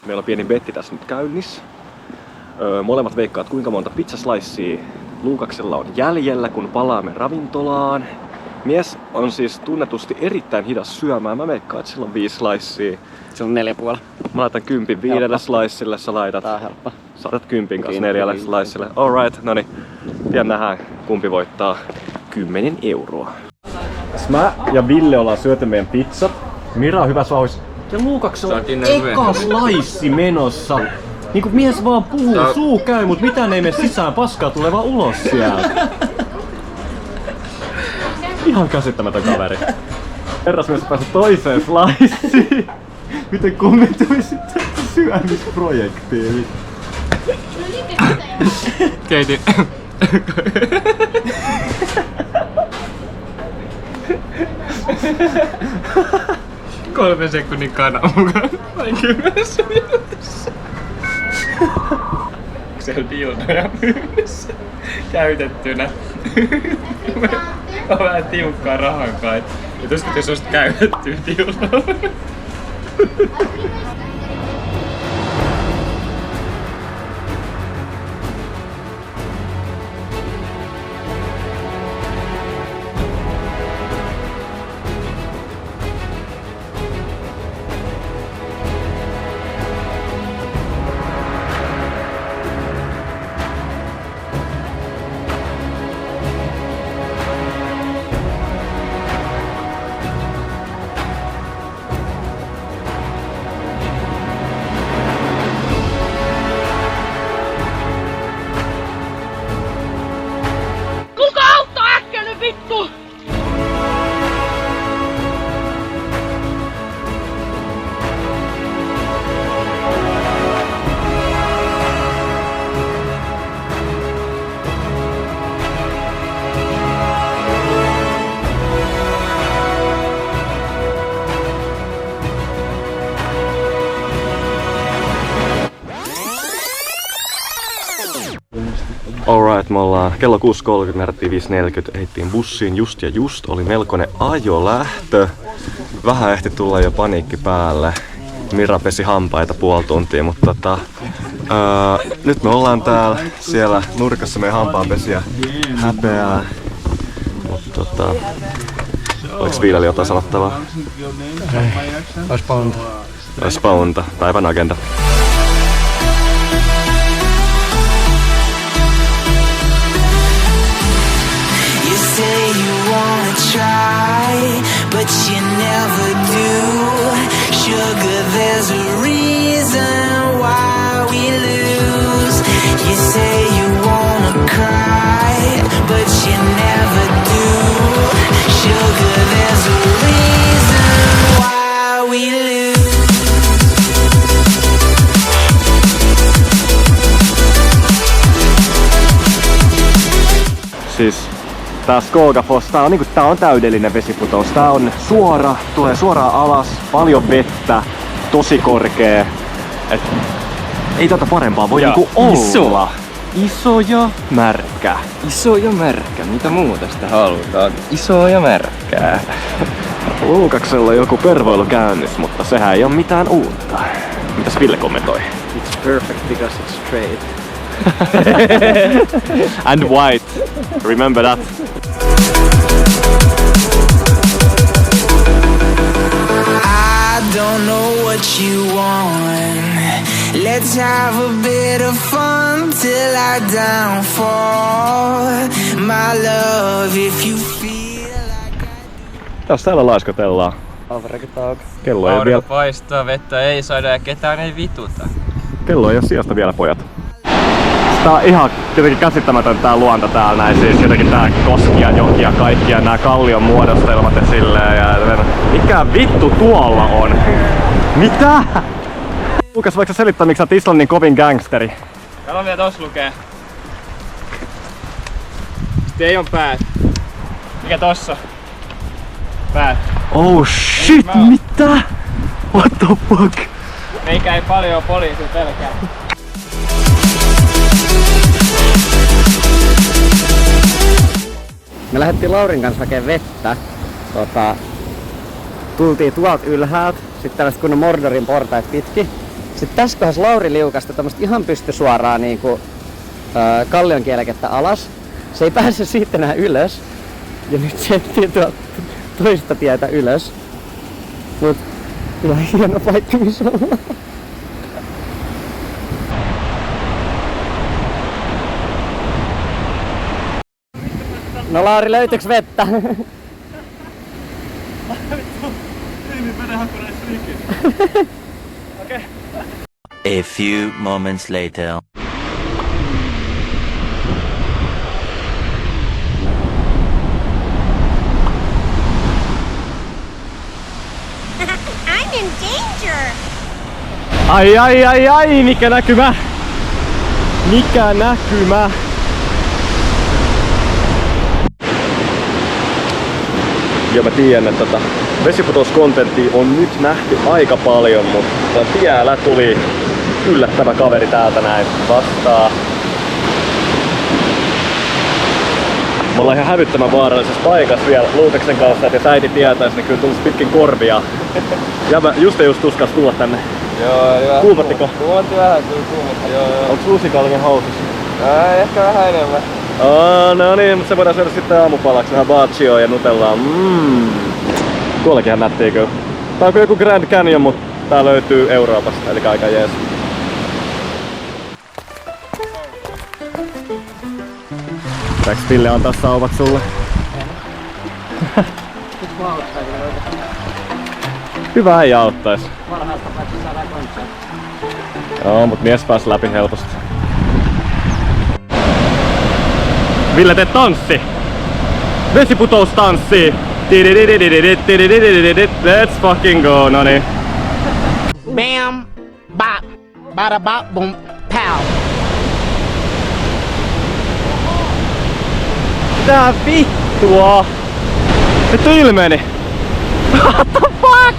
Meillä on pieni betti tässä nyt käynnissä. Molemmat veikkaat kuinka monta pizzaslicea Luukaksella on jäljellä, kun palaamme ravintolaan. Mies on siis tunnetusti erittäin hidas syömään. Mä veikkaan, että sillä on 5 slicea. Se on 4,5. Mä laitan 10 5 slicelle, sä laitat. Tää on helppo. Saatat 10 kanssa 4 slicelle. Alright, noniin. Pian nähdään kumpi voittaa 10 €. Mä ja Ville ollaan syöty meidän pizzat. Mira on hyvä sauis. Ja Luukaksella on eka slice menossa. Niinku mies vaan puhuu, suu käy, mut mitään ei mene sisään, paskaa tulee vaan ulos sieltä. Ihan käsittämätön kaveri. Herrasmies on päässyt toiseen sliceen. Miten kommentoisit tätä syömisprojektiin? Keitin. 3 sekunnin kananmukaan. Vain 10 minuutissa. Siellä dildoja myynnissä käytettynä. On vähän tiukkaa rahan kai. Ja tuskin jos olisit käytettyä dildoa. Alright, me ollaan kello 6.30, me herättiin 5.40, heittiin bussiin just ja just, oli melkoinen ajolähtö. Vähän ehti tulla jo paniikki päälle. Mira pesi hampaita puoli tuntia, mutta nyt me ollaan täällä siellä nurkassa meidän hampaanpesiä häpeää. Mutta oliks Viidali jotain sanottavaa? Ois paunta. Päivän agenda. Try, but you never do. Sugar, there's a reason why we lose. You say you wanna cry, but you never do. Sugar, there's a reason why we lose. Siis tää Skogafoss, tää on täydellinen vesiputous. Tää on suora, tulee suoraan alas, paljon vettä, tosi korkea. Ei tätä parempaa voi niinku olla. Iso ja märkä. Iso ja märkä. Mitä muuta sitä halutaan? Iso ja märkää. Luukaksella on joku pervoilu käynnissä, mutta sehän ei oo mitään uutta. Mitäs Ville kommentoi? It's perfect because it's straight. And white. Remember that. I don't know what you want. Let's have a bit of fun till I downfall. My love, if you feel like Jos täällä laiskotellaan. Kello ei vielä. Paistaa, vettä ei saada ja ketään ei vituta. Kello ei oo sijasta vielä, pojat. Tää on ihan jotenkin käsittämätön tää luonto täällä näin, siis jotenkin tää koskia, jokia, kaikkia nää kallion muodostelmat ja silleen ja mikä vittu tuolla on? Mitä? Lukas, voiko sä selittää miksi sä oot Islannin kovin gangsteri? Täällä on vielä tossa lukee. Sitten ei on päät. Mikä tossa? Päät. Oh shit, mitä? What the fuck? Meikä ei paljon poliisia pelkää. Me lähdettiin Laurin kanssa hakemaan vettä. Tultiin tuolta ylhäältä, sitten tällaiset kunnon Mordorin portaat pitki. Sitten tässä kohdassa Lauri liukasta tämmöstä ihan pystysuoraa niinku kallion kielekettä alas. Se ei pääse siitä enää ylös. Ja nyt se etsii toista tietä ylös. Mut kyllä hieno paikka missä ollaan. No Lauri, löytyykö vettä? A few moments later. I'm in danger. Ai, mikä näkymä! Mikä näkymä! Ja mä tiedän, että vesiputouskontenttia on nyt nähty aika paljon, mutta vielä tuli yllättävä kaveri täältä näin vastaan. Me ollaan ihan hävyttömän vaarallisessa paikassa vielä Luukaksen kanssa, että jos äiti tietäisi, niin kyllä tulisi pitkin korvia. Ja mä just uskas tulla tänne. Joo, eli vähän Kuumottiko? Kuumotti vähän, kyllä kuumotti, joo. Onks lusikallinen housussa? Ehkä vähän enemmän. No niin, mutta se voidaan syödä sitten aamupalaksi vähän bacchioa ja nutellaa. Tuollakin ihan nättiä kyllä. Tää on joku Grand Canyon, mutta tää löytyy Euroopasta, eli aika jees. Pitääks Ville antaa sauvat sulle? Hyvä ei auttais. Parhaassa tapauksessa saadaan kontsaa. Joo, mut mies pääsi läpi helposti. Ville, tee tanssi! Vesiputoustanssi! Let's fucking go, noni. Bam, bop, bada bop, boom, pow. Mitä vittua? Vittu ilmeeni! What the fuck?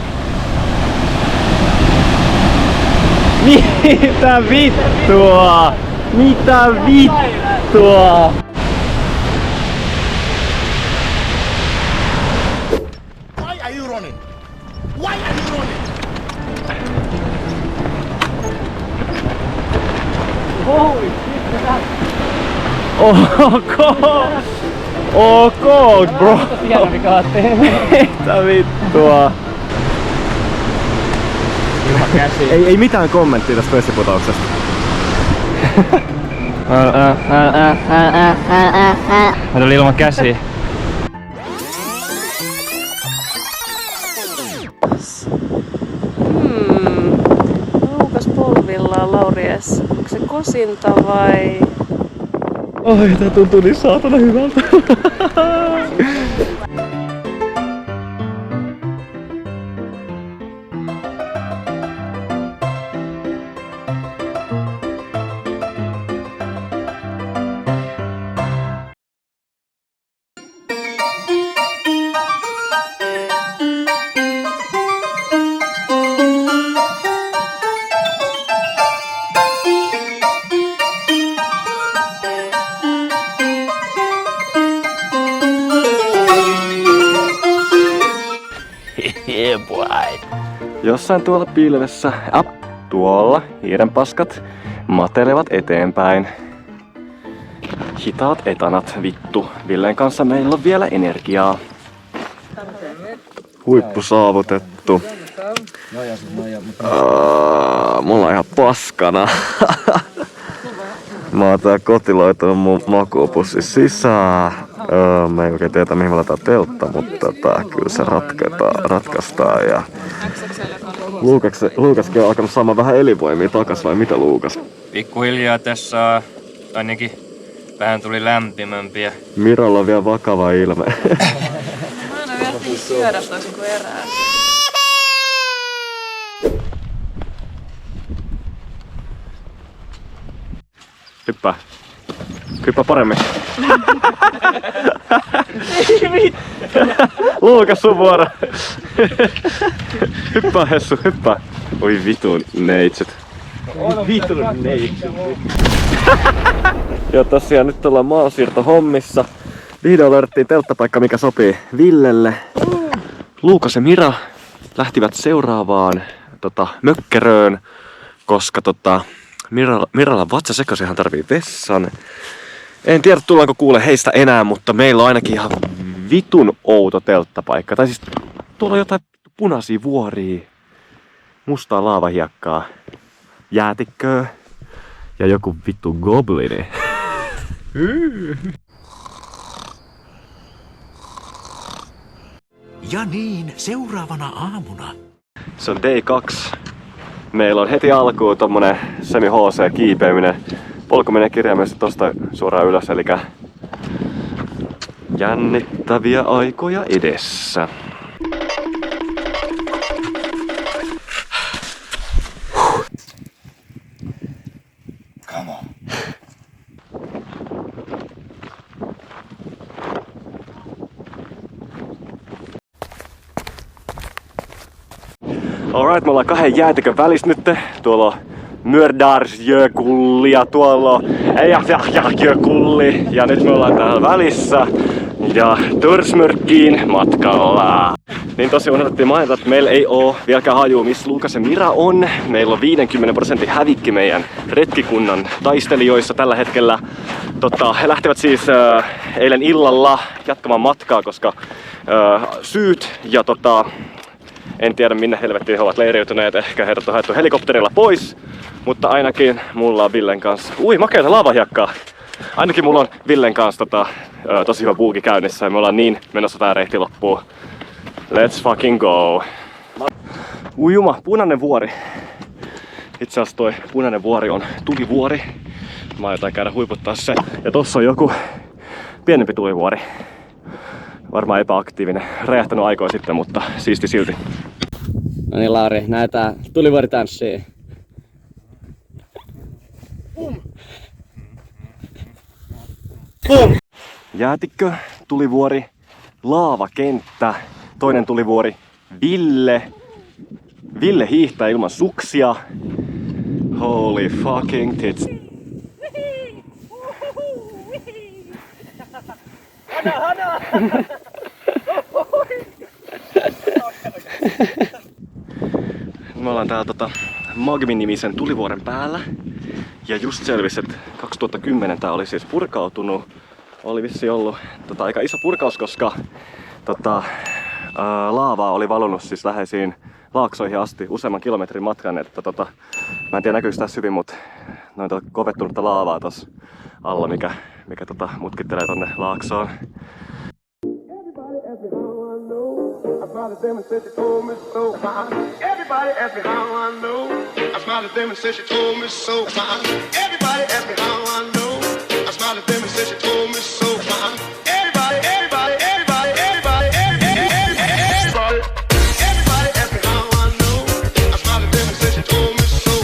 Mitä vittua? Mitä vittua? Why are you running? Why are you running? Ok, bro. Hieno vikaatti. Mitä vittua? Ilman käsiä. Ei mitään kommenttia tästä vesiputouksesta. Mä tuli ilman käsiä. Luukas polvillaan, Lauri S. Onko se kosinta vai... Oi, tää tuntuu niin saatana hyvältä. Yeah, boy. Jossain tuolla pilvessä, tuolla, hiirenpaskat matelevat eteenpäin. Hitaat etanat, vittu. Villen kanssa meillä on vielä energiaa. Huippu saavutettu. Mulla on ihan paskana. Mä oon tää kotiloitunut mun makuupussin sisään. Mä en oikein tiedä mihin mä laitan teltta, mutta kyllä se ratkaistaan. Ja Luukaskin on alkanut saamaan vähän elinvoimia takas, vai mitä Luukas? Pikkuhiljaa tässä ainakin vähän tuli lämpimämpiä. Miralla on vielä vakava ilme. Mä aina vielä syödä toisin kuin erää. Hyppää. Hyppää paremmin. Luukas sun vuoro. Hyppää Hessu, hyppää. Oi vitun neitsyt. Vitun neitsyt. Joo, tosiaan nyt ollaan maansiirtohommissa. Vihdoin löydettiin telttapaikka, mikä sopii Villelle. Luukas ja Mira lähtivät seuraavaan mökkeröön. koska Miralla on vatsa sekaisin, hän tarvii vessan. En tiedä tullaanko kuule heistä enää, mutta meillä on ainakin ihan vitun outo telttapaikka. Tai siis tuolla on jotain punaisia vuoria, mustaa laavahiekkaa, jäätikköä ja joku vittu goblini. Ja niin, seuraavana aamuna. Se on day 2. Meillä on heti alkuun tommonen semi-HC kiipeäminen. Polku menee kirjaimellisesti tosta suoraan ylös, eli jännittäviä aikoja edessä. Come on. Alright, me ollaan 2 jäätikön välissä nyt. Tuolla on Mördarsjökulli ja tuolla on Ejafjahjahjökulli. Ja nyt me ollaan täällä välissä ja Torsmörkkiin matkalla. Niin tosiaan unohdettiin mainita, että meillä ei oo vieläkään hajua, missä Lukas ja Mira on. Meillä on 50% hävikki meidän retkikunnan taistelijoissa tällä hetkellä. He lähtevät siis eilen illalla jatkamaan matkaa, koska syyt ja en tiedä minne helvettiin he ovat leiriytyneet, ehkä heidät on haettu helikopterilla pois, mutta ainakin mulla on Villen kanssa, makeata laavahiekkaa. Ainakin mulla on Villen kanssa tosi hyvä buuki käynnissä ja me ollaan niin menossa tää reitti loppuun. Let's fucking go! Juma, punainen vuori. Itse asiassa toi punainen vuori on tulivuori. Mä aiotaan käydä huiputtaa se. Ja tossa on joku pienempi tulivuori. Varmaan epäaktiivinen. Räjähtänyt aikoja sitten, mutta siisti silti. No niin Lauri, näytään tulivuoritanssia. Jäätikkö, tulivuori, laavakenttä, toinen tulivuori, Ville. Ville hiihtää ilman suksia. Holy fucking tits. Me ollaan täällä Magmi-nimisen tulivuoren päällä. Ja just selvisi, että 2010 tää oli siis purkautunut. Oli vissi ollut aika iso purkaus, koska laavaa oli valunut siis läheisiin laaksoihin asti useamman kilometrin matkan. Että mä en tiedä näkyykö tässä hyvin, mutta noin kovettunutta laavaa tossa alla, mikä mutkittelee tonne laaksoon. Everybody asked me how I know. I smiled at them and said she told me so. Everybody asked me how I know. I smiled at them and said she told me so. Everybody asked me how I know. I smiled at them and said she told me so. Everybody asked me how I know. I smiled at them and said she told me so.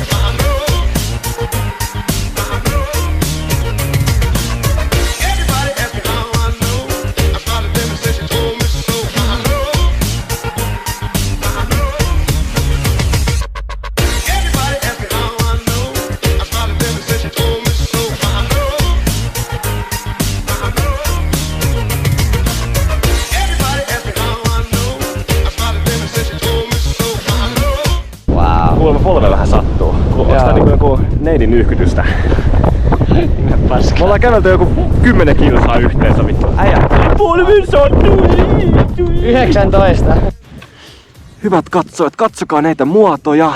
Kuulemma polve vähän sattuu. Onks tää niinku joku neidin nyyhkytystä? Me ollaan kävelty joku 10 kilsaa yhteensä vittu. Äijä. Polven sattuu! 19. Hyvät katsojat, katsokaa näitä muotoja.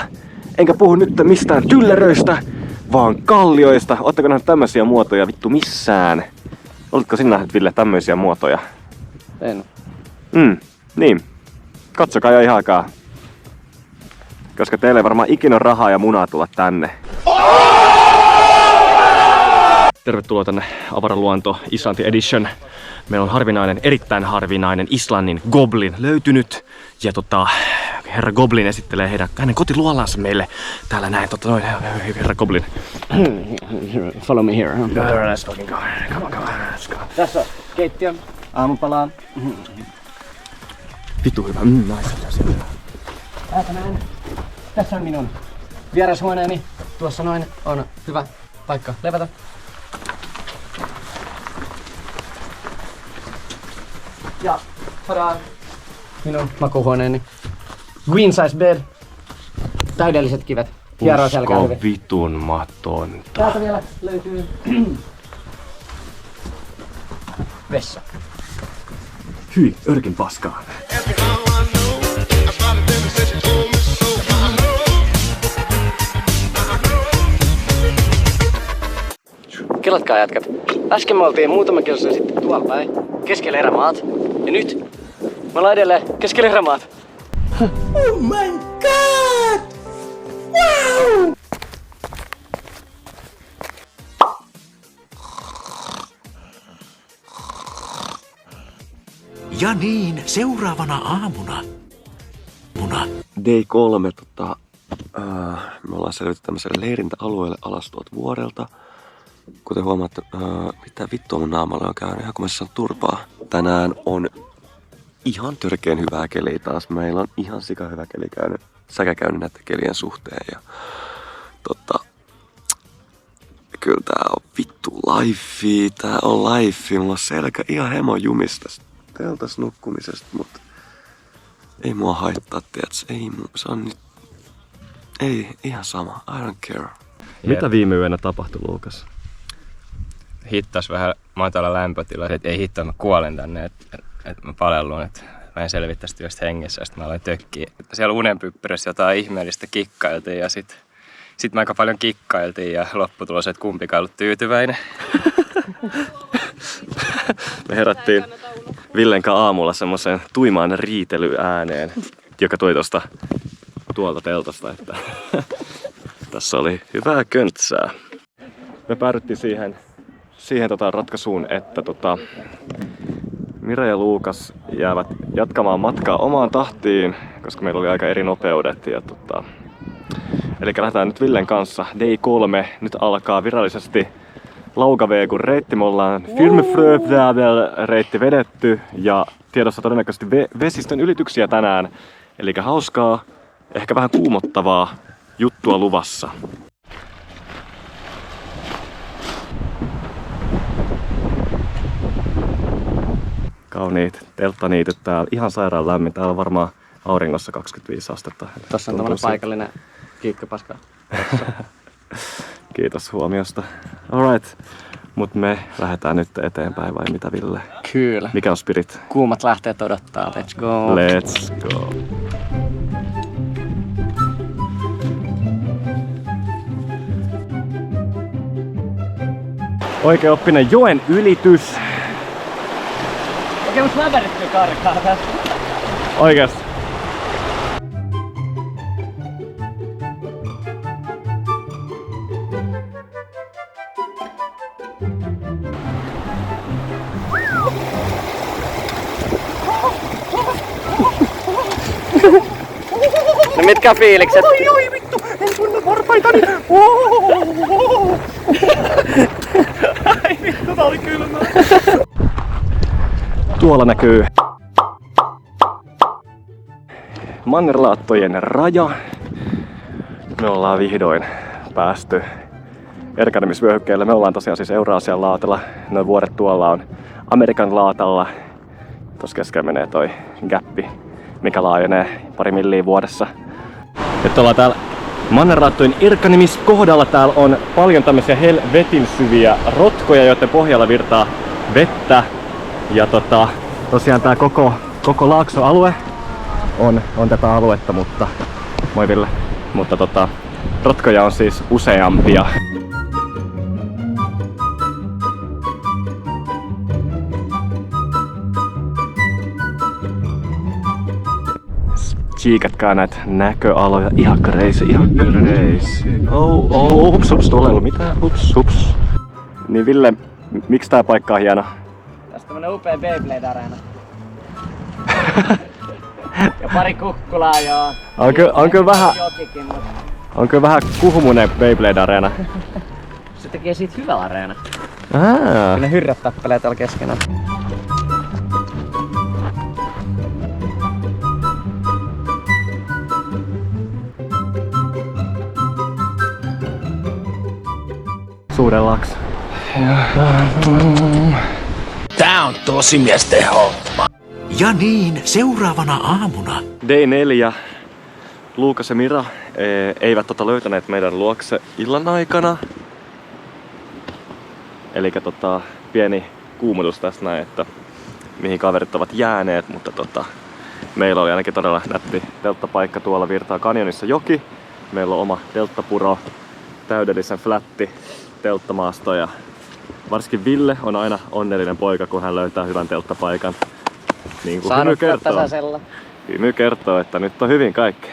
Enkä puhu nyt mistään tylleröistä, vaan kallioista. Ootteko nähnyt tämmösiä muotoja vittu missään? Oletko sinä nähnyt, Ville, tämmöisiä muotoja? En. Niin. Katsokaa jo ihan aikaa. Koska teillä ei varmaan ikinä ole rahaa ja munaa tulla tänne. Tervetuloa tänne Avaraluonto Islanti Edition. Meillä on erittäin harvinainen Islannin goblin löytynyt. Ja herra Goblin esittelee hänen kotiluolansa meille. Täällä näin, herra Goblin. Follow me here. Let's fucking go. Come on, let's go. Tässä on keittiö, aamupalaa. Vittu hyvä, nice. Täältä näin. Tässä on minun vierashuoneeni. Tuossa noin on hyvä paikka levätä. Ja tadaa! Minun makuuhuoneeni. Queen size bed. Täydelliset kivet. Hieroa selkää Usko hyvin. vitunmatonta. Täältä vielä löytyy vessa. Hyi, örkin paskaa. Kelatkaa jätkät. Äsken me oltiin muutama kilsa sitten tuolla päin, keskellä erämaat. Ja nyt me ollaan edelleen keskellä erämaat. Oh my god! Wow! Ja niin, seuraavana aamuna. Day 3, me ollaan selvitty tämmöiselle leirintäalueelle alas tuolta vuorelta. Kuten huomaatte, mitä vittua mun naamalla on käynyt, ihan kun mä saan turpaa. Tänään on ihan törkeen hyvää keliä taas. Meillä on ihan sika hyvä keli käynyt, säkä käynyt näiden kelien suhteen. Ja kyllä tää on vittu lifea, tää on lifea. Mulla on selkä ihan hemo jumista teltas nukkumisesta, mutta ei mua haittaa, tiiäts. Se on nyt... Ei, ihan sama. I don't care. Mitä viime yönä tapahtui, Luukas? Hittas vähän matala lämpötila, että ei hittoa, mä kuolen tänne, että mä palellun, että mä en selvitä tästä työstä hengessä, ja sitten mä aloin tökkiä. Siellä unenpyppyrässä jotain ihmeellistä kikkailtiin, ja sit me aika paljon kikkailtiin, ja lopputulos, että kumpikaan ollut tyytyväinen. Me herättiin Villen kanssa aamulla semmoiseen tuimaan riitelyääneen, joka tuli tuolta teltasta, että tässä oli hyvää köntsää. Me päädyttiin siihen ratkaisuun, että Mira ja Luukas jäävät jatkamaan matkaa omaan tahtiin, koska meillä oli aika eri nopeudet. Ja eli lähdetään nyt Villen kanssa. Day 3 nyt alkaa virallisesti Laugaveegun reitti. Me ollaan reitti vedetty ja tiedossa todennäköisesti vesistön ylityksiä tänään. Eli hauskaa, ehkä vähän kuumottavaa juttua luvassa. Kauniit telttaniityt täällä. Ihan sairaan lämmin. Täällä on varmaan auringossa 25 astetta. Tossa on tämmönen paikallinen kiikkypaska. Kiitos huomiosta. Alright. Mut me lähdetään nyt eteenpäin vai mitä, Ville? Kyllä. Mikä on spirit? Kuumat lähteet odottaa. Let's go. Let's go. Oikeaoppinen joen ylitys. Okei, mut lävärit kyllä karkaa tästä. Oikeesti. No mitkä fiilikset? Oi vittu, en tunne varpaitani. Ai vittu, tää oli kylmä. Tuolla näkyy Mannerlaattojen raja. Me ollaan vihdoin päästy erkanemisvyöhykkeelle. Me ollaan tosiaan siis Euraasian laatalla. Noin vuoret tuolla on Amerikan laatalla. Tuossa keskellä menee toi gäppi, mikä laajenee pari milliä vuodessa. Nyt ollaan täällä Mannerlaattojen erkanemiskohdalla. Täällä on paljon tämmöisiä helvetin syviä rotkoja, joiden pohjalla virtaa vettä. Ja tosiaan tää koko laaksoalue on tätä aluetta, mutta moi Ville. Mutta rotkoja on siis useampia. Tsiikatkaa näitä näköaloja. Ihan crazy, ihan crazy. Hups, tuolla ei ollut mitään. Hups. Niin Ville, miksi tää paikka on hieno? Tässä on tämmönen upea Beyblade-areena. Ja pari kukkulaa joo. On kyllä vähän... Jokikin, mutta On kyllä vähän kuhmunen Beyblade-areena. se tekee siitä hyvä areena. Ah. Ne hyrrät tappelee täällä keskenään. Suudellaaks. Tää on tosimiesten homma. Ja niin, seuraavana aamuna. Day 4. Luukas ja Mira eivät löytäneet meidän luokse illan aikana. Eli pieni kuumutus tässä näin, että mihin kaverit ovat jääneet, mutta meillä oli ainakin todella nätti telttapaikka. Tuolla virtaa kanjonissa joki. Meillä on oma telttapuro, täydellisen flätti telttamaasto ja varsinkin Ville on aina onnellinen poika, kun hän löytää hyvän telttapaikan. Niin kuin hymy kertoo, että nyt on hyvin kaikki.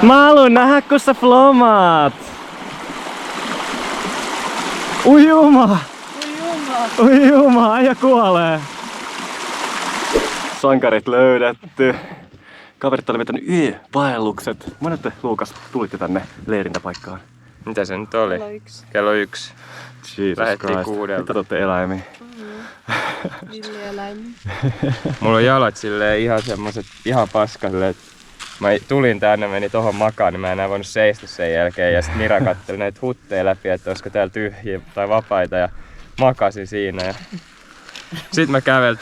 Mä haluun nähdä, kun sä flomaat! Ujuma! Ujuma, äijä kuolee! Sankarit löydetty. Kaverit oli vetänyt vaellukset. Monet te, Luukas, tulitte tänne leirintäpaikkaan? Mitä se nyt oli? Kello 1. Jesus Lähettiin Christ. 6. Mitä tuotte eläimiä? Villieläimiä. Mulla on jalat silleen ihan semmoset ihan paskalle, että mä tulin tänne, meni tohon makaan, niin mä en enää voinut seistä sen jälkeen. Ja sit Mira katteli näitä hutteja läpi, että olisiko täällä tyhjiä tai vapaita, ja makasin siinä. Ja sit mä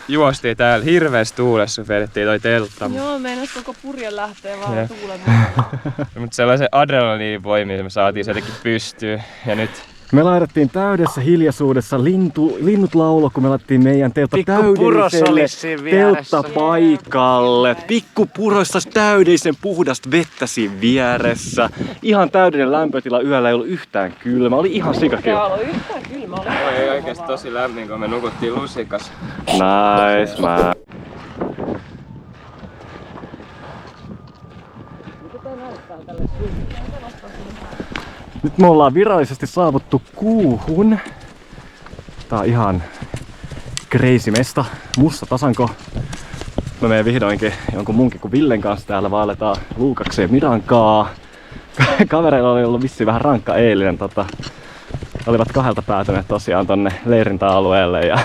juostiin täällä hirveässä tuulessa, vedettiin toi teltta. Joo, meinas koko purje lähtee vaan tuulen mukaan. Mutta sellaisen adrenaliinin voimia me saatiin se jotenkin pystyyn. Ja nyt Me laitettiin täydessä hiljaisuudessa linnut laulo, kun me laitettiin meidän teltta täydelliselle telttapaikalle. Pikkupuroissa täydellisen puhdasta vettä siinä vieressä. Ihan täydellinen lämpötila, yöllä ei ollut yhtään kylmä. Oli ihan sikakilma. Täällä oli yhtään kylmä. oli oikeesti tosi lämmin, kun me nukuttiin lusikas. Nice, man. Nyt me ollaan virallisesti saavuttu kuuhun. Tää on ihan crazy mesta. Musta tasanko. Mä menen vihdoinkin jonkun munkin kuin Villen kanssa täällä vaaletaan Luukakseen Mirankaa. Kavereilla oli ollut vissiin vähän rankka eilinen. Olivat kahdelta päätyneet tosiaan tonne leirintäalueelle ja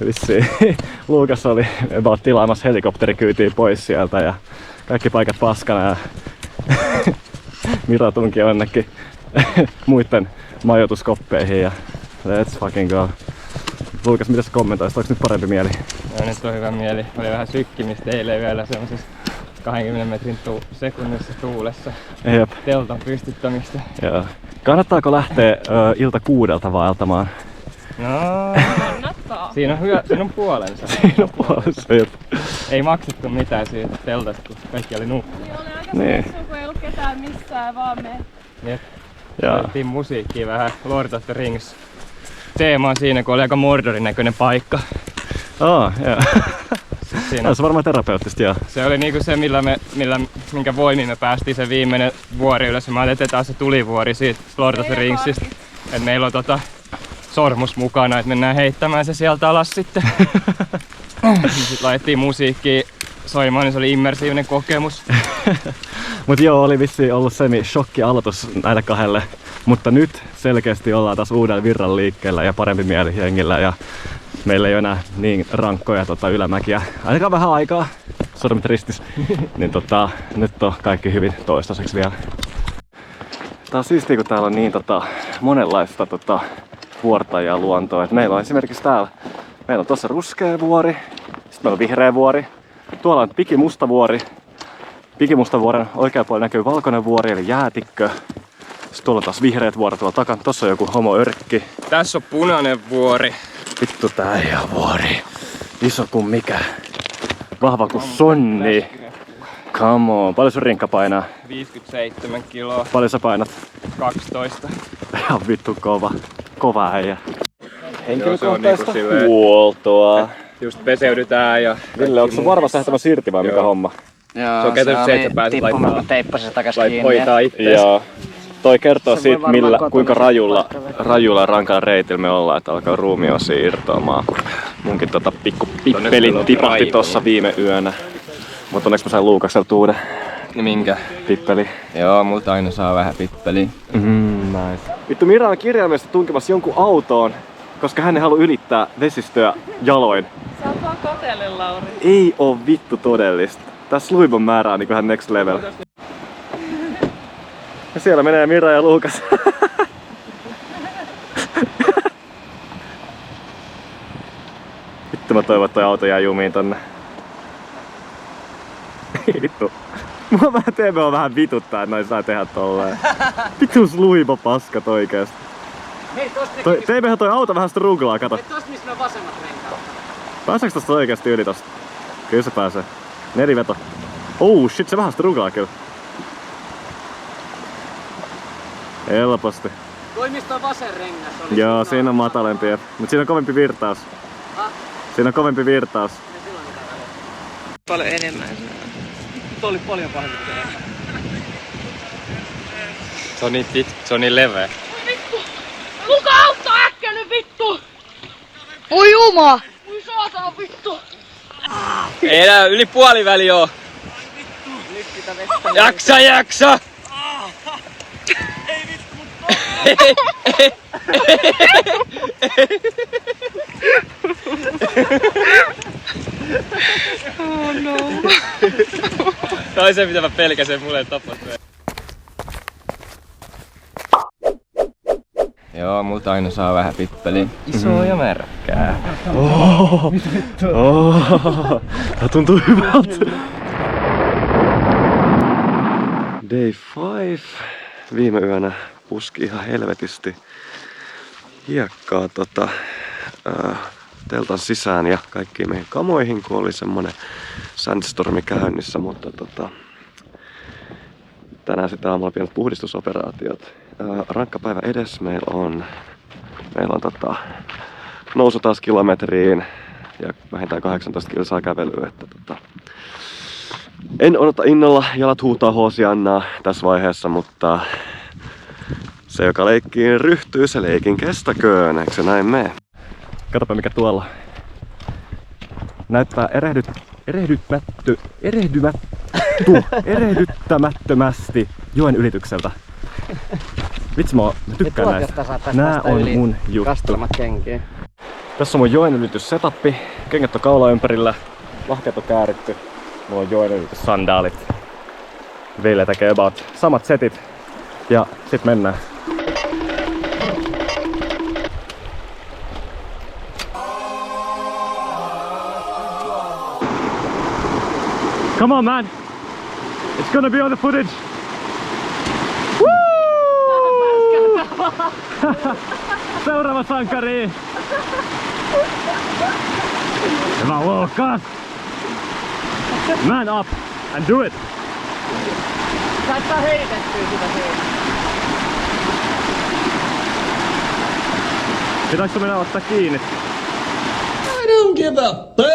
vissiin Luukas oli about tilaamassa helikopterikyytiin pois sieltä ja kaikki paikat paskana ja Mira tunki jonnekin muiden majoituskoppeihin ja let's fucking go. Luukas, mitä sä kommentoisit? Onko nyt parempi mieli? No, nyt on hyvä mieli. Oli vähän sykkimistä eilen vielä semmosessa 20 metrin sekunnissa tuulessa. Jep. Teltan pystyttämistä. Joo. Kannattaako lähteä ilta 6 vaeltamaan? No, Kannattaa. siinä on puolensa. Siinä on puolessa, jep. Ei maksettu mitään siitä teltasta, kun kaikki oli nukkua. Niin oli aika Niin. sussu, kun ei ollut ketään missään, vaan me. Jep. Joo. Laitettiin musiikkia vähän. Lord of the Rings teema on siinä, kun oli aika Mordorin näköinen paikka. Joo. Siinä. Se on varmaan terapeuttista, joo. Se oli niinku se, minkä voimin me päästiin se viimeinen vuori ylös. Mä ajattelin, että taas se tulivuori siitä Lord of the Ringsista. Et meillä on sormus mukana, että mennään heittämään se sieltä alas sitten. Sitten laitettiin musiikkia soimaan, niin se oli immersiivinen kokemus. Mut joo, oli vissiin ollut semi-shokki aloitus näille kahdelle. Mutta nyt selkeästi ollaan taas uudella virran liikkeellä ja parempi mieli jengillä. Ja meillä ei ole enää niin rankkoja ylämäkiä. Ainakaan vähän aikaa. Sormet ristis. Niin nyt on kaikki hyvin toistaiseksi vielä. Tää on siistiä, kun täällä on niin monenlaista vuorta ja luontoa. Et meillä on esimerkiksi täällä, meillä on tossa ruskea vuori, sitten meillä on vihreä vuori. Tuolla on pikimusta vuori. Pikimustan vuoren oikealla puolella näkyy valkoinen vuori eli jäätikkö. Sitten tuolla on taas vihreät vuoret tuolla takana. Tossa on joku homoörkki. Tässä on punainen vuori. Vittu tää ei oo vuori. Iso kuin mikä. Vahva kuin sonni. Come on. Paljon sun rinkka painaa? 57 kiloa. Paljon sä painat? 12. Ihan vittu kova. Kova äijä. Henkilökohtaista huoltoa. Just peseydytään ja... Ville, onko sun varma sähtämä sirti vai mikä homma? Joo, Se on käytännössä se, että pääset laittamaan. Teippasin takas kiinni. Hoitaa ittees. Joo. Toi kertoo Se voi siitä, varmaan kuinka kotona rajulla ja rankalla reitillä me ollaan, että alkaa ruumiosia irtoamaan. Munkin pikku pippeli tipahti tossa viime yönä. Mutta onneksi mä sain Luukakselta uuden Minkä? Pippeli. Joo, multa aina saa vähän pippeliä. Nice. Vittu, Mira on kirjaimellisesti tunkemassa jonkun autoon, koska hän ei halua ylittää vesistöä jaloin. Sä oot vaan kateelle, Lauri. Ei oo vittu todellista. Tää sluibon määrä on niinku ihan next level. Ja siellä menee Mira ja Luukas. Vittu mä toivon, että toi auto jää jumiin tonne. Vittu. Mua vähän TB vähän vituttaa, että noin saa tehdä tolleen. Vittu sluibo paskat oikeesti. Hei, tosta TBhän toi auto vähän struglaa, kato. tosta missä on vasemmat renkaat. Pääseekö tosta oikeesti yli tosta? Kyllä se pääsee. Neliveto. Oh shit, se vähän struglaa kyllä. Helposti. Toi mistä on vasen rengas oli. Joo, siinä on matalempi, mut siinä on kovempi virtaus. Siinä on kovempi virtaus. Paljon enemmän. Toi oli paljon pahempi. Se on niin leveä. Vittu! Luka auttaa äkkiä nyt vittu! Voi juma! Voi saatana vittu! Ei enää yli puoliväli oo. Jaksa! Oh no. Toi se mitä mä pelkäsen, mulle ei tapahtuu. Joo, multa aina saa vähän pippeliä. Isoa ja märkää. Tää tuntuu hyvältä. Day 5. Viime yönä puski ihan helvetisti hiekkaa teltan sisään ja kaikkiin meihin kamoihin, kun oli semmonen sandstormi käynnissä, mutta tänään sitten aamulla pienet puhdistusoperaatiot. Rankka päivä edes. Meillä on nousu taas kilometriin ja vähintään 18 kilsaa kävelyä, että en odota innolla, jalat huutaa Hoosiannaa tässä vaiheessa, mutta se joka leikkiin ryhtyy, se leikin kestäköön, eikö se näin mene? Katsopa mikä tuolla. Näyttää erehdyttämättömästi joen ylitykseltä. Vitsi mä tykkään näistä. Nää on mun juttu. Kastelemat kenkiä. Tässä on mun joen ylityssetappi. Kengät on kaula ympärillä. Lahkeet on kääritty. Mulla on joen ylityssandaalit. Ville tekee about samat setit. Ja sit mennään. Come on man! It's gonna be on the footage! Woo! Seuraava sankari! Hyvä Luukas! Man up and do it! Sä et saa heitettyä sitä siinä. Pitääkö mennä ottaa kiinni? I don't give a fuck!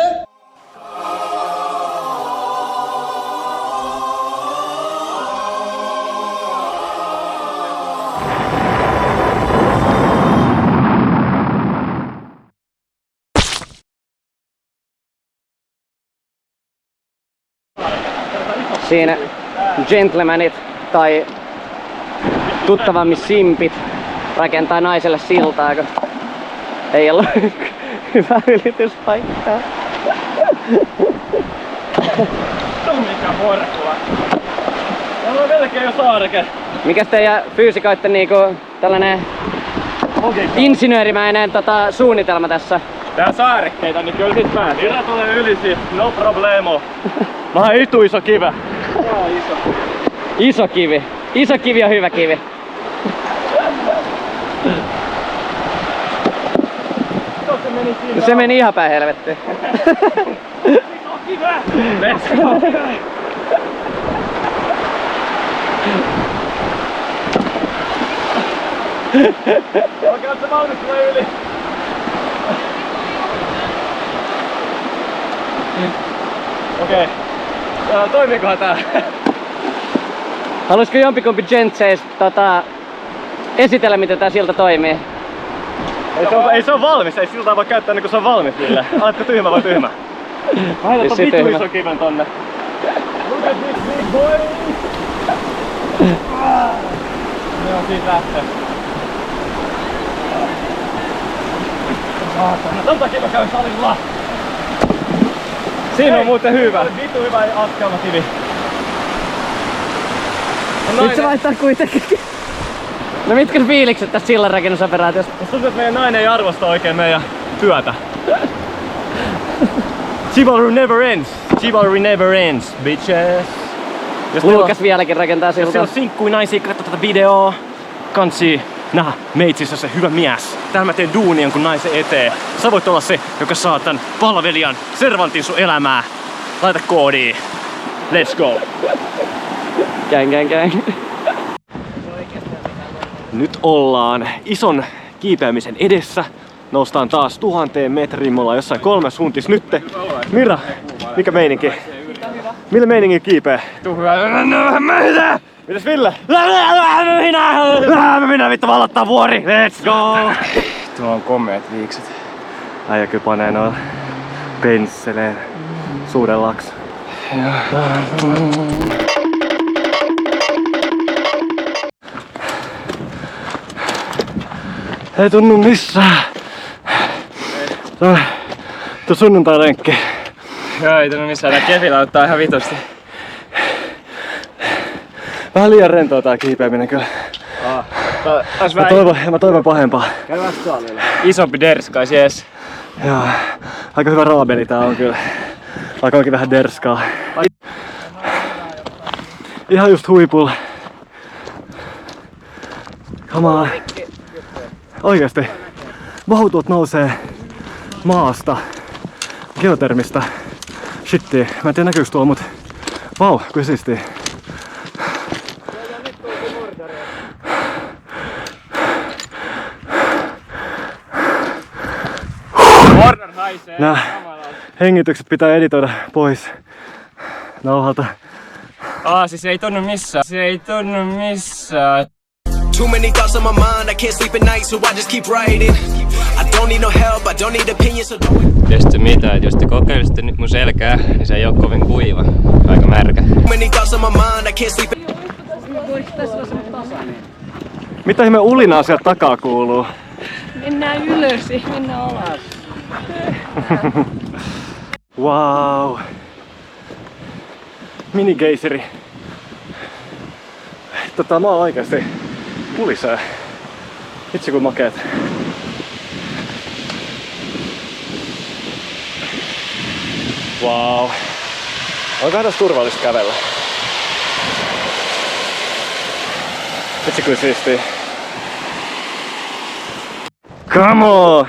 Siinä gentlemanit tai tuttavammin simpit rakentaa naiselle siltaa, kun ei ollut hyvä ylityspaikkaa. Mikä morkua! Täällä on melkein jo saareke. Mikäs teidän fyysikoitten niinku tällainen insinöörimäinen suunnitelma tässä? Tää on saarekkeita, niin kyllä sit pääsee. Mira tulee yli siitä, no problemo. Mä oon iso kivä. Joo, iso. Iso kivi. Iso kivi on hyvä kivi. Se meni ihan päin helvettiin. Let's go! Okei, se vauhdit tulee yli. Okei. Toimiikohan tää? Haluaisiko jompikumpi gentseis esitellä miten tää silta toimii? Ei se on valmis, ei siltaa voi käyttää niin kun se on valmis, Ville. Aletko tyhmä vai tyhmä? Mä heitän ton Vissiin vittu tyhmä. ison kiven tonne. Joo, siitä lähtee. Tän takia mä käyn salilla. Siinä on muuten hyvä. Vittu hyvä askelmakivi. Nyt se vaihtaa kuitenkin. No mitkä fiilikset tästä sillanrakennusoperaatiosta? Musta tuntuu, että meidän nainen ei arvosta oikein meidän työtä. Chivalry never ends. Chivalry never ends, bitches. Luukas vieläkin rakentaa siltaa. Jos siellä on sinkkui naisia, katso tätä videoa. Kansi nähdä meitsissä se hyvä mies. Täällä mä teen duunia kun naisen eteen. Sä voit olla se, joka saa tän palvelijan servantin sun elämää. Laita koodiin. Let's go. Gang. Nyt ollaan ison kiipeämisen edessä. Noustaan taas 1000 metriin. Me ollaan jossain 3 suuntis nytte. Mira, mikä meininki? Millä meininki kiipee? Tuu hyvä. Mitä? Mitäs Ville? Minä vittu valottaa vuori. Let's go! Tuolla on komeet viikset. Äijä kyllä panee noilla pensseleen suudellaks. Ei tunnu missään. Tuo sunnuntai-renkki. Joo, ei tunnu missään. Tää kepillä ottaa ihan vitusti. Vähän liian rentoa tää kiipeäminen kyllä. Mä toivon pahempaa. Käy vastuolilla. Isompi derskais, jes. Joo, aika hyvä raabeli tää on kyllä. Vaikka onkin vähän derskaa. Ihan just huipulla. Come on. Oikeesti. Vauhtuot nousee maasta. Geotermistä. Shittiä. Mä en tiedä näkyykö tuolla, mut vau, kuin siistiä. Warner haisee. Nää hengitykset pitää editoida pois nauhalta. Siis ei tunnu missään. Se ei tunnu missään. Too many thoughts on my mind, I can't sleep at night, so I just keep writing. I don't need no help, I don't need opinions, so don't... Tiedätkö mitä, että jos te kokeilisitte nyt mun selkää, niin se ei oo kovin kuiva. Aika märkä. Too many thoughts on my mind, I can't sleep at... Mitä ihme ulinaa sieltä takaa kuuluu? Mennään ylös, ei mennä alas. Wow. Minigeiseri. Mä oon oikeesti pulisee. Itse kun makeet. Wow. Onkohan tässä turvallista kävellä? Itse kyllä siistiä. Come on!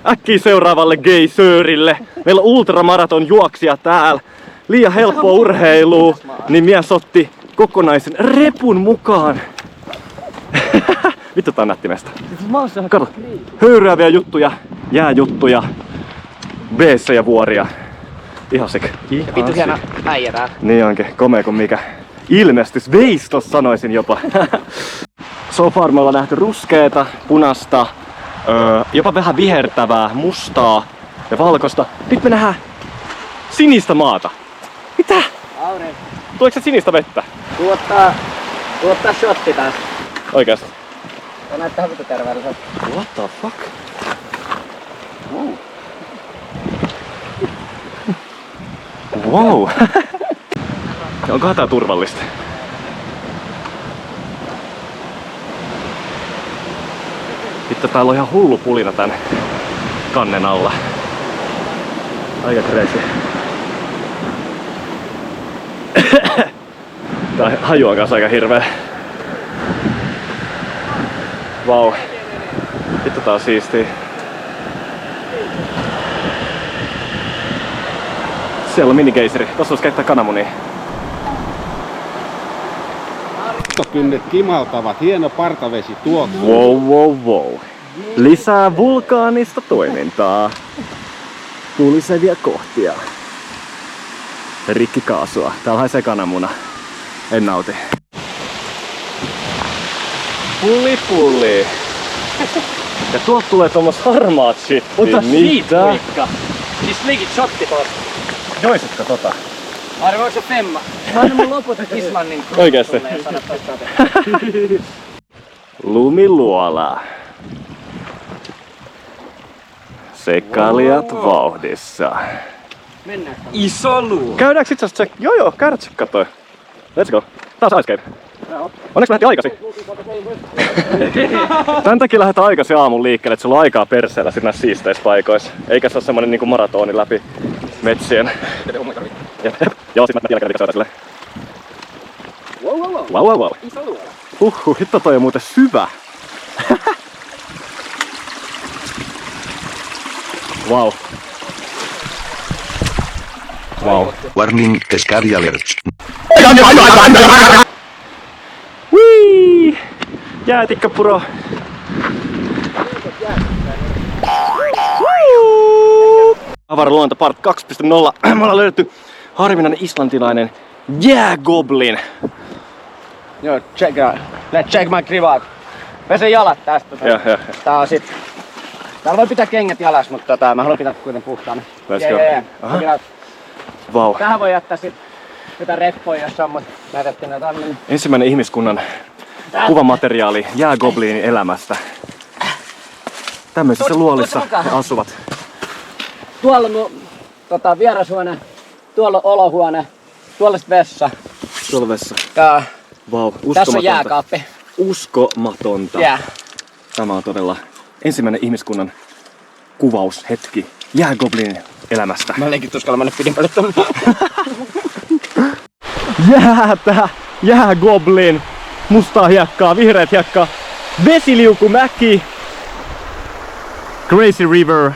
Äkkiä seuraavalle geisörille. Meillä on ultramaraton juoksija täällä. Liian helppoa urheilua, niin mies otti kokonaisen repun mukaan. Vittu tää on nättimestä. Kato, höyryäviä juttuja, jääjuttuja, beessejä vuoria. Ihan sik. Vittu hieno äijä tää. Niin onkin, komea kuin mikä. Ilmestys, veistos sanoisin jopa. So far me ollaan nähty ruskeeta, punasta, jopa vähän vihertävää, mustaa ja valkoista. Nyt me nähdään sinistä maata. Mitä? Aure. Tuleeko se sinistä vettä? Tuottaa shotti taas. Oikeesti? Se näyttää vittu terveelliseltä. What the fuck? Wow! Onkohan tää turvallista? Vittu, täällä on ihan hullu pulina tän kannen alla. Aika crazy. Tää haju on kanssa aika hirveä. Vau. Vittu tää on siistiä. Siellä on minigeiseri. Tossa vois keittää kananmunia. Kynnet kimaltavat, hieno partavesi tuoksuu. Wow. Lisää vulkaanista toimintaa. Tulisevia kohtia. Rikkikaasua. Täällä haisee kananmuna. En nauti. Pulli. Ja tuolta tulee tommos harmaat shit. Ota mitä? Siis legit shotti taas. Joisitko tota? Arvoiko se femma? Mä annan mun lopulta Kismannin Oikeesti? Lumiluola. Sekailijat vauhdissa. Mennään. Iso luo. Käydäänkö itse asiassa Joo, käydään tsekkatoi. Let's go. Taas Ice Cave. Onneksi lähti aikaisin. Tän takia lähdetään aikaisin aamun liikkeelle, että sulla on aikaa perseellä sit näissä siisteissä paikoissa. Eikä se ole semmonen niinku maratoni läpi metsien. Joo, sit mä vielä kerran silleen. Wow. Hitto, toi on muuten syvä. Wow. Warning, scary alert. Whee! Jäätikkapuro. Avaraluonto part 2.0. Me ollaan löydetty harvinainen islantilainen jäägoblin. Joo, let's check my krivaat. Pese jalat tästä. Tää on sit... Täällä voi pitää kengät jalas, mutta mä haluan pitää kuitenkin puhtaana. Let's go. Wow. Tähän voi jättää sit jotain reppoja, jos on, mutta näytettiin näitä tämmönen. Ensimmäinen ihmiskunnan kuvamateriaali jäägobliinin elämästä. Tämmöisissä luolissa he asuvat. Tuolla on mun vierashuone, tuolla on olohuone, tuolla on vessa. Tuolla vessa. Ja wow, uskomatonta. tässä on jääkaappi. Uskomatonta. Yeah. Tämä on todella ensimmäinen ihmiskunnan kuvaushetki jäägoblinin elämästä. Mä leikin tuskalla, mä nyt pidin paljon tuonne. Jäätä! Jäägoblin! Mustaa hiekkaa, vihreät hiekkaa, vesiliukumäki, Crazy River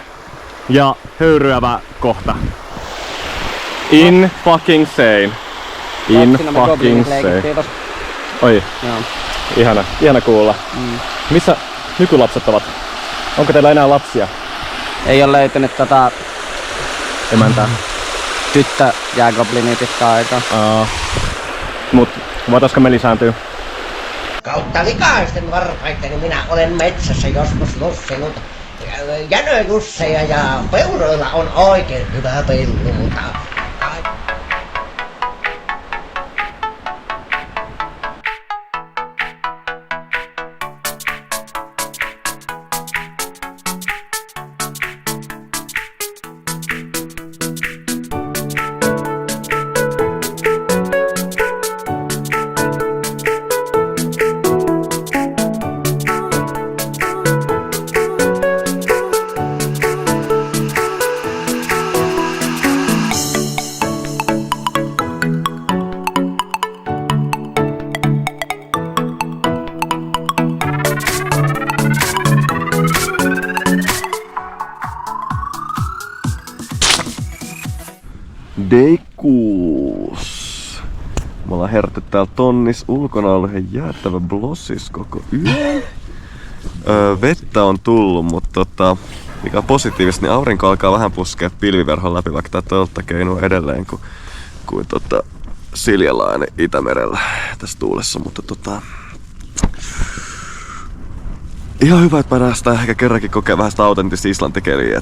ja höyryävä kohta. In fucking sane. In fucking sane. Oi. Ihana kuulla. Missä nykylapset ovat? Onko teillä enää lapsia? Ei ole löytynyt emäntää. Tyttö jäägoblinia pitkään aikaa. Mut voitaisko me lisääntyä? Kautta likaisten varpaiteni minä olen metsässä joskus lussinut jänöjusseja ja peuroilla on oikein hyvä pelluta. Day 6. Me ollaan herätty täällä tonnis. Ulkona on ollut ihan jäättävä blossis koko yön. Vettä on tullut, mutta mikä on positiivista, niin aurinko alkaa vähän puskea pilviverhon läpi, vaikka tää tölttä keinuu edelleen kuin Siljalainen Itämerellä tässä tuulessa, mutta ihan hyvä, että päästään ehkä kerrankin kokea vähän sitä autenttista islantikeliä.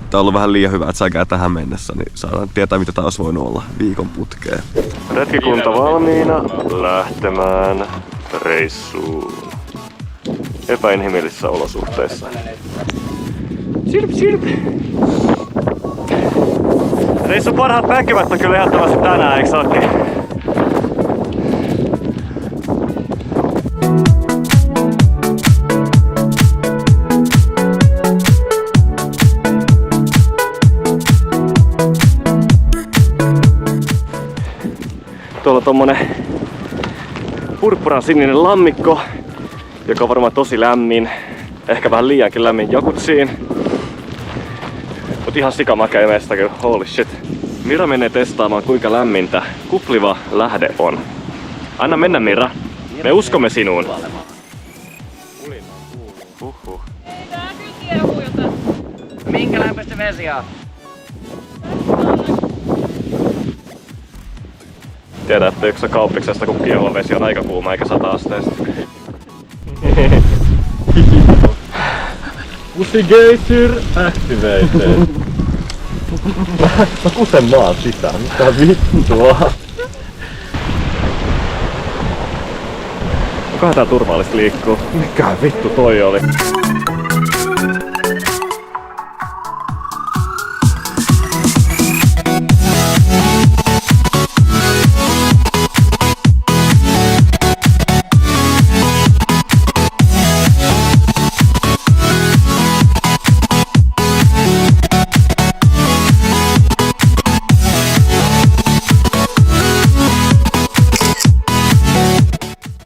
Tää on ollut vähän liian hyvä, että säkää tähän mennessä, niin saadaan tietää, mitä tää olisi voinut olla viikon putkeen. Retkikunta valmiina lähtemään reissuun epäinhimillisissä olosuhteissa. Sirp. Reissun parhaat näkymät on kyllä ehdottomasti tänään, eikö ookin? Tuolla on tommonen purppuran sininen lammikko, joka on varmaan tosi lämmin. Ehkä vähän liiankin lämmin jakutsiin. Mut ihan sikamakea meistä kyllä, holy shit. Mira menee testaamaan kuinka lämmintä kupliva lähde on. Anna mennä Mira, me uskomme sinuun. Minkä lämpöistä vesi on? Tiedät, että yksi kauppiksesta kun kiehova-vesi on aika kuuma eikä 100 asteesta. Pussy geyser activated. Mä kuten maat sisään, mitä vittua? Onkohan tää turvallista liikkuu? Mikä vittu toi oli?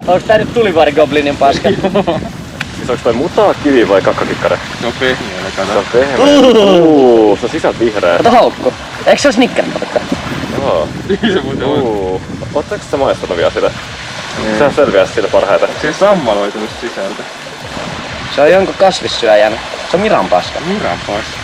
Onks tää nyt tulivuorigoblinin paska? Siis onks toi mutaa, kivi vai kakkakikkare? Se on pehmeä, kato. Se on pehmeä. Se on sisältä vihreä. Kato haukku. Eikö se oo snickerpatukka? Joo. Se muuten on. Ootteko sä maistanut vielä sitä? Sehän selviää siitä parhaiten. Se on sammaloitunut sisältä. Se on jonkun kasvissyöjän. Se on Miran paska. Miran paska.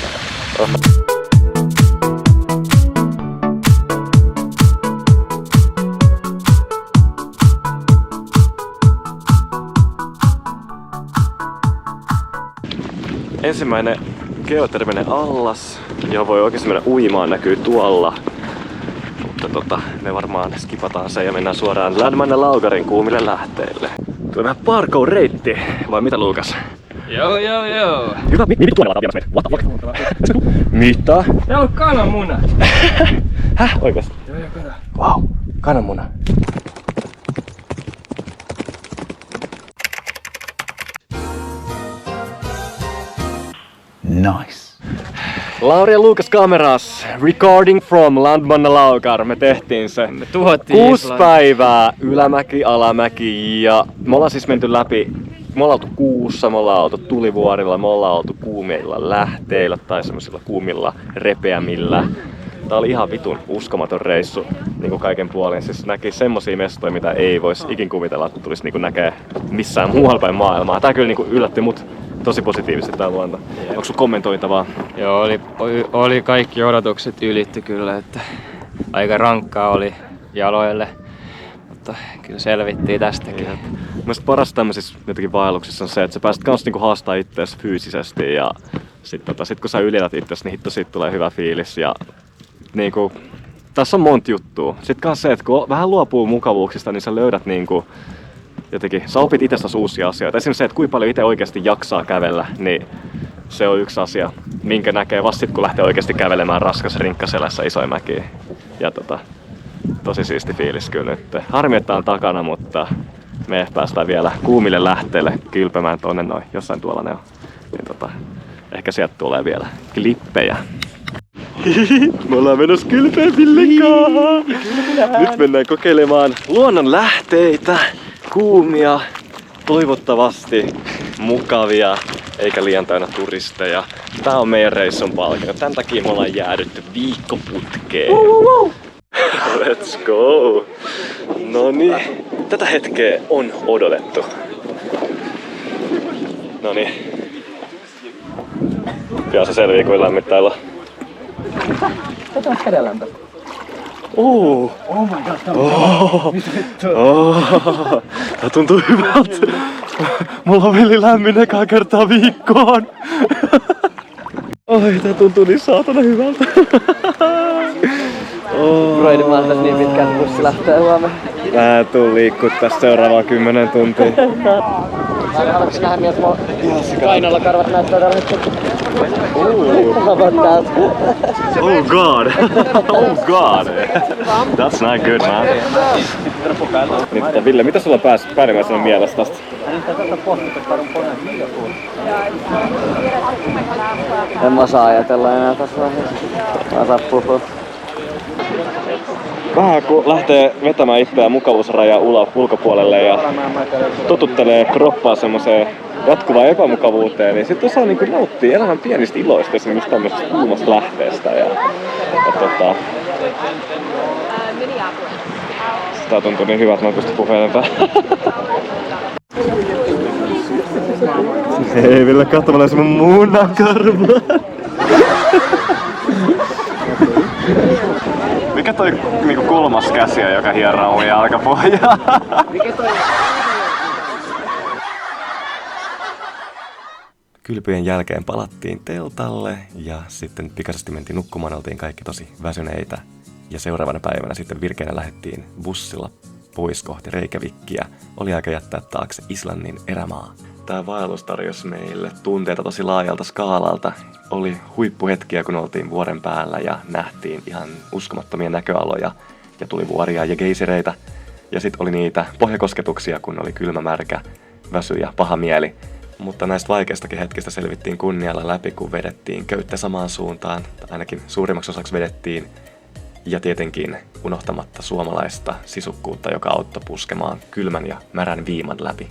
Ensimmäinen geoterminen allas, johon voi oikeesti mennä uimaan, näkyy tuolla. Mutta me varmaan skipataan se ja mennään suoraan Landmanna Laugarin kuumille lähteille. Tulee vähän parkour-reitti, vai mitä Luukas? Joo. Hyvä, mitä tuolla lataa viemässä meitä? What the fuck? Mitä? Täällä on kananmuna. Häh? Oikeesti? Joo, kato. Vau, kananmuna. Nice. Lauri ja Luukas kameras, recording from Landmanna Laugar. Me tehtiin se. Me tuhottiin 6 päivää, ylämäki, alamäki ja me ollaan siis menty läpi. Me ollaan oltu kuussa, me ollaan oltu tulivuorilla, me ollaan oltu kuumilla lähteillä tai semmosilla kuumilla repeämillä. Tää oli ihan vitun uskomaton reissu niinku kaiken puolin. Siis näki semmosia mestoja, mitä ei vois ikin kuvitella, että tulisi niinku näkee missään muualla päin maailmaa. Tää kyllä niinku yllätti mut tosi positiivisesti tää luonto. Onko sun kommentoitavaa? Joo, oli kaikki odotukset ylitty kyllä, että aika rankkaa oli jaloille, mutta kyllä selvittiin tästäkin. Mielestäni parasta tämmöisissä jotenkin vaelluksissa on se, että sä pääset kans niinku haastaa itseäsi fyysisesti ja sit kun sä ylität itseäsi, niin hitto siitä tulee hyvä fiilis ja niinku, tässä on monta juttua. Sitten kans se, että kun vähän luopuu mukavuuksista, niin sä löydät niinku jotenkin, sä opit itsestäsi uusia asioita. Esimerkiksi se, että kuinka paljon itse oikeasti jaksaa kävellä, niin se on yksi asia, minkä näkee vasta sit, kun lähtee oikeasti kävelemään raskas rinkkaselässä isoja mäkiä. Ja tosi siisti fiilis kyllä nyt. Harmi, että on takana, mutta me päästään vielä kuumille lähteille kylpemään tonne noin. Jossain tuolla ne on. Niin ehkä sieltä tulee vielä klippejä. Me ollaan menossa kylpeen Villekaan! Nyt mennään kokeilemaan luonnon lähteitä. Kuumia, toivottavasti mukavia, eikä liian täynnä turisteja. Tää on meidän reissun palkinto. Tän takia me ollaan jäädytty viikkoputkeen. Let's go! Noniin, tätä hetkeä on odotettu. Noniin. Pian se selvii, kuin lämmittäillä. Tätä on kädenlämpö. Oh my god, tää tuntuu hyvältä. Mulla on veli lämmin ekaa kertaa viikkoon. Oi, tää tuntuu niin saatana hyvältä. Broidi, mä oon tässä niin pitkään, että bussi lähtee huomenna. Mä tuun liikkuu tästä seuraavaa 10 tuntia. Haluatko nähdä, miltä mulla kainalla karvat näyttää tällä hetkellä? Oh god. Oh god. That's not good, man. Niin, Ville, mitä sulla päällimmäisenä mielessä tästä? En mä saa ajatella enää tässä vaiheessa. Mä saa puhua. Vähän kun lähtee vetämään itseään mukavuusrajaa ulkopuolelle ja totuttelee kroppaa semmoiseen jatkuvaan epämukavuuteen, niin sit osaa niinku nauttia elämän pienistä iloista, esimerkiksi tämmöisestä kuumasta lähteestä. Tää tuntuu niin hyvä, että mä en pysty puheenempään. Hei Ville, katsomaan se mun munakarva. Mikä toi niinku kolmas käsi on, joka hieroo mun jalkapohjaa? Kylpyjen jälkeen palattiin teltalle ja sitten pikaisesti mentiin nukkumaan, oltiin kaikki tosi väsyneitä. Ja seuraavana päivänä sitten virkeänä lähdettiin bussilla pois kohti Reykjavikkiä. Oli aika jättää taakse Islannin erämaa. Tämä vaellus tarjosi meille tunteita tosi laajalta skaalalta. Oli huippuhetkiä, kun oltiin vuoren päällä ja nähtiin ihan uskomattomia näköaloja. Ja tuli vuoria ja geysereitä. Ja sitten oli niitä pohjakosketuksia, kun oli kylmä, märkä, väsy ja paha mieli. Mutta näistä vaikeistakin hetkistä selvittiin kunnialla läpi, kun vedettiin köyttä samaan suuntaan. Ainakin suurimmaksi osaksi vedettiin. Ja tietenkin unohtamatta suomalaista sisukkuutta, joka auttoi puskemaan kylmän ja märän viiman läpi.